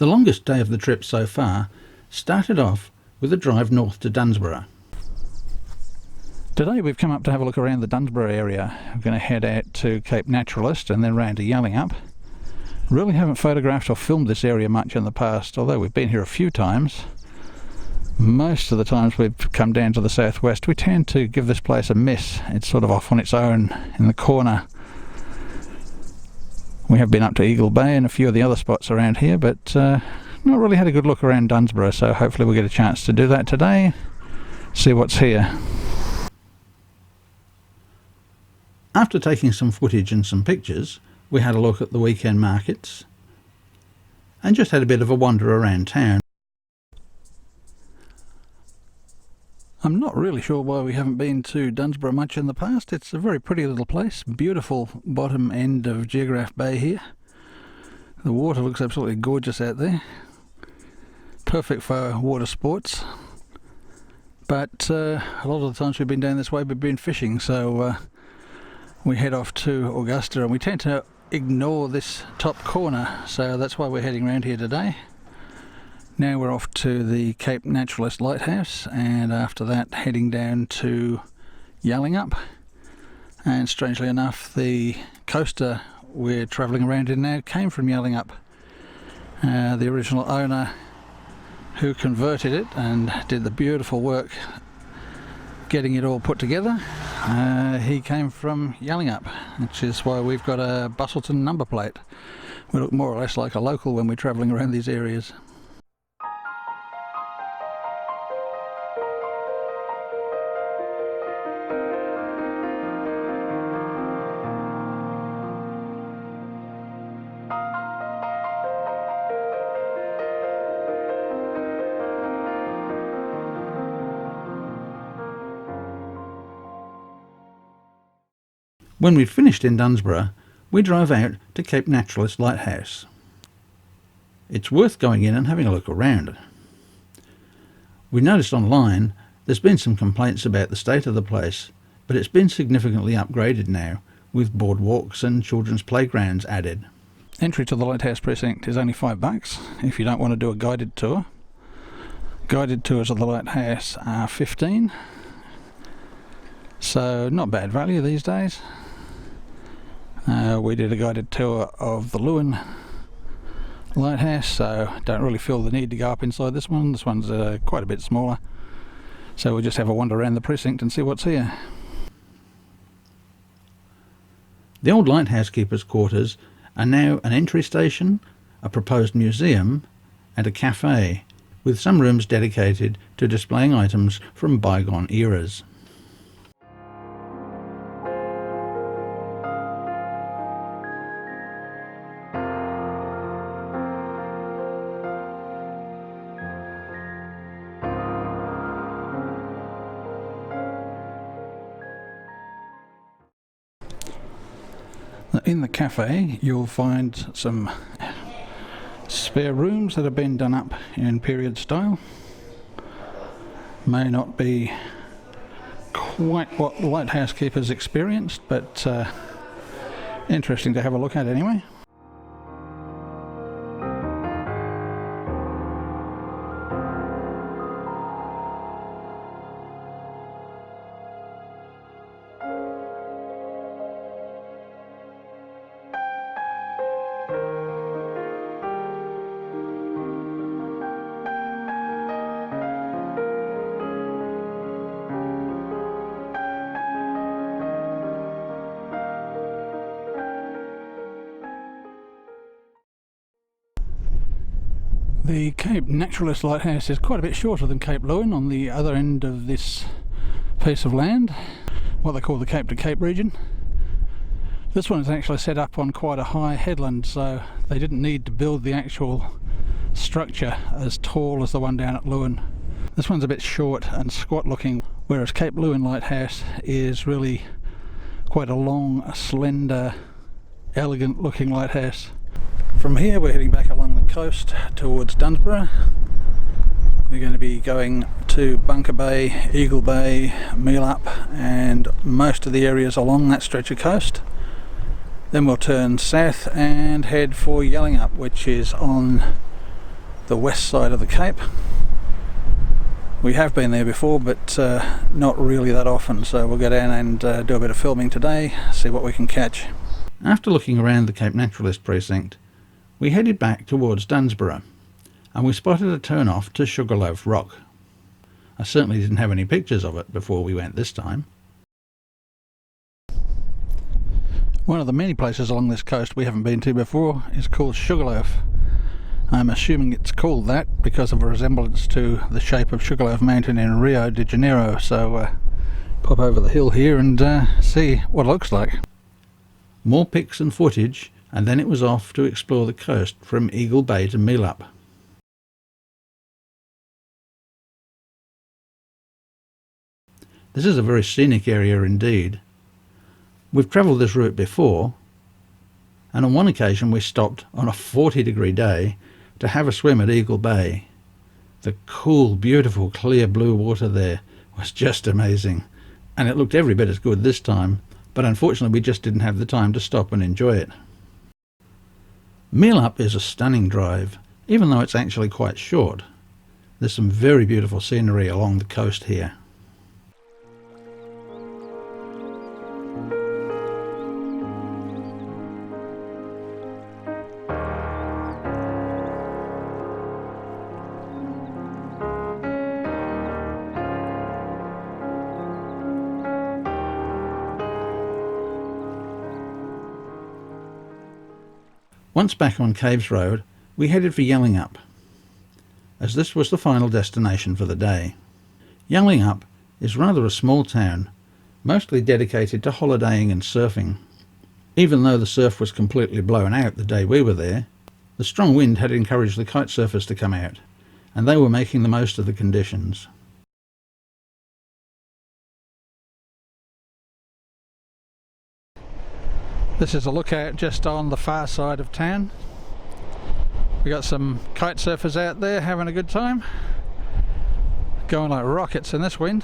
The longest day of the trip so far started off with a drive north to Dunsborough. Today we've come up to have a look around the Dunsborough area. We're going to head out to Cape Naturaliste and then round to Yallingup. Really haven't photographed or filmed this area much in the past, although we've been here a few times. Most of the times we've come down to the southwest, we tend to give this place a miss. It's sort of off on its own in the corner. We have been up to Eagle Bay and a few of the other spots around here, but not really had a good look around Dunsborough, so hopefully we'll get a chance to do that today, see what's here. After taking some footage and some pictures, we had a look at the weekend markets and just had a bit of a wander around town. I'm not really sure why we haven't been to Dunsborough much in the past. It's a very pretty little place, beautiful bottom end of Sugarloaf Bay here. The water looks absolutely gorgeous out there. Perfect for water sports. But a lot of the times we've been down this way we've been fishing, so we head off to Augusta and we tend to ignore this top corner, so that's why we're heading around here today. Now we're off to the Cape Naturaliste Lighthouse, and after that heading down to Yallingup. And strangely enough, the coaster we're travelling around in now came from Yallingup. The original owner who converted it and did the beautiful work getting it all put together, he came from Yallingup, which is why we've got a Bustleton number plate. We look more or less like a local when we're travelling around these areas. When we'd finished in Dunsborough, we drove out to Cape Naturaliste Lighthouse. It's worth going in and having a look around. We noticed online there's been some complaints about the state of the place, but it's been significantly upgraded now, with boardwalks and children's playgrounds added. Entry to the Lighthouse Precinct is only $5 if you don't want to do a guided tour. Guided tours of the lighthouse are $15, so not bad value these days. We did a guided tour of the Lewin Lighthouse, so don't really feel the need to go up inside this one. This one's quite a bit smaller, so we'll just have a wander around the precinct and see what's here. The old lighthouse keepers' quarters are now an entry station, a proposed museum and a cafe, with some rooms dedicated to displaying items from bygone eras. In the cafe you'll find some spare rooms that have been done up in period style. May not be quite what the lighthouse keepers experienced, but interesting to have a look at anyway. The Cape Naturaliste Lighthouse is quite a bit shorter than Cape Lewin on the other end of this piece of land, what they call the Cape to Cape region. This one is actually set up on quite a high headland, so they didn't need to build the actual structure as tall as the one down at Lewin. This one's a bit short and squat looking, whereas Cape Lewin Lighthouse is really quite a long, slender, elegant looking lighthouse. From here we're heading back along the coast towards Dunsborough. We're going to be going to Bunker Bay, Eagle Bay, Meelup and most of the areas along that stretch of coast. Then we'll turn south and head for Yallingup, which is on the west side of the Cape. We have been there before, but not really that often, so we'll go down and do a bit of filming today, see what we can catch. After looking around the Cape Naturaliste precinct, we headed back towards Dunsborough, and we spotted a turn-off to Sugarloaf Rock. I certainly didn't have any pictures of it before we went this time. One of the many places along this coast we haven't been to before is called Sugarloaf. I'm assuming it's called that because of a resemblance to the shape of Sugarloaf Mountain in Rio de Janeiro, so pop over the hill here and see what it looks like. More pics and footage, and then it was off to explore the coast from Eagle Bay to Meelup. This is a very scenic area indeed. We've travelled this route before, and on one occasion we stopped on a 40-degree day to have a swim at Eagle Bay. The cool, beautiful, clear blue water there was just amazing, and it looked every bit as good this time, but unfortunately we just didn't have the time to stop and enjoy it. Meelup is a stunning drive, even though it's actually quite short. There's some very beautiful scenery along the coast here. Once back on Caves Road, we headed for Yallingup, as this was the final destination for the day. Yallingup is rather a small town, mostly dedicated to holidaying and surfing. Even though the surf was completely blown out the day we were there, the strong wind had encouraged the kite surfers to come out, and they were making the most of the conditions. This is a lookout just on the far side of town. We got some kite surfers out there having a good time, going like rockets in this wind.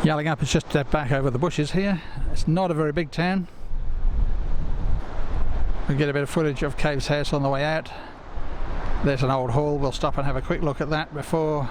Yallingup is just back over the bushes here. It's not a very big town. We'll get a bit of footage of Cave's house on the way out. There's an old hall, we'll stop and have a quick look at that before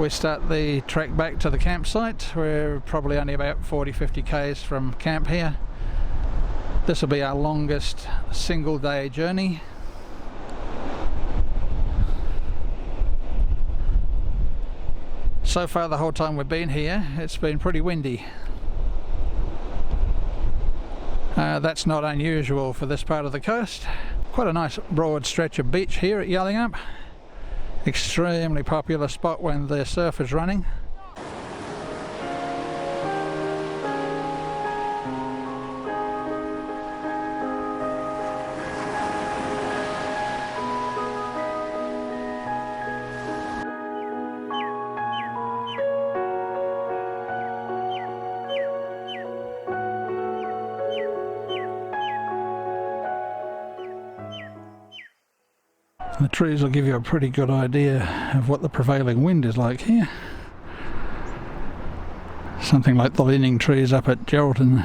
we start the trek back to the campsite. We're probably only about 40-50 k's from camp here. This will be our longest single day journey. So far the whole time we've been here it's been pretty windy. That's not unusual for this part of the coast. Quite a nice broad stretch of beach here at Yallingup. Extremely popular spot when the surf is running. The trees will give you a pretty good idea of what the prevailing wind is like here. Something like the leaning trees up at Geraldton.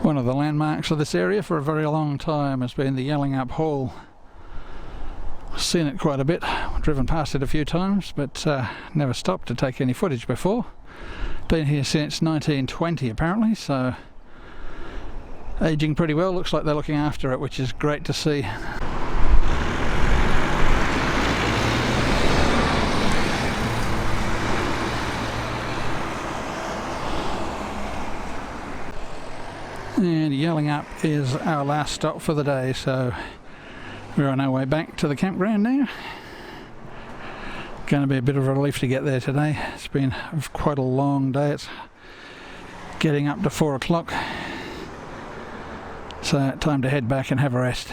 One of the landmarks of this area for a very long time has been the Yallingup Hall. seen it quite a bit, driven past it a few times, but never stopped to take any footage before. Been here since 1920 apparently, so aging pretty well. Looks like they're looking after it, which is great to see. And Yallingup is our last stop for the day, so we're on our way back to the campground now. Going to be a bit of a relief to get there today. It's been quite a long day. It's getting up to 4 o'clock, so time to head back and have a rest.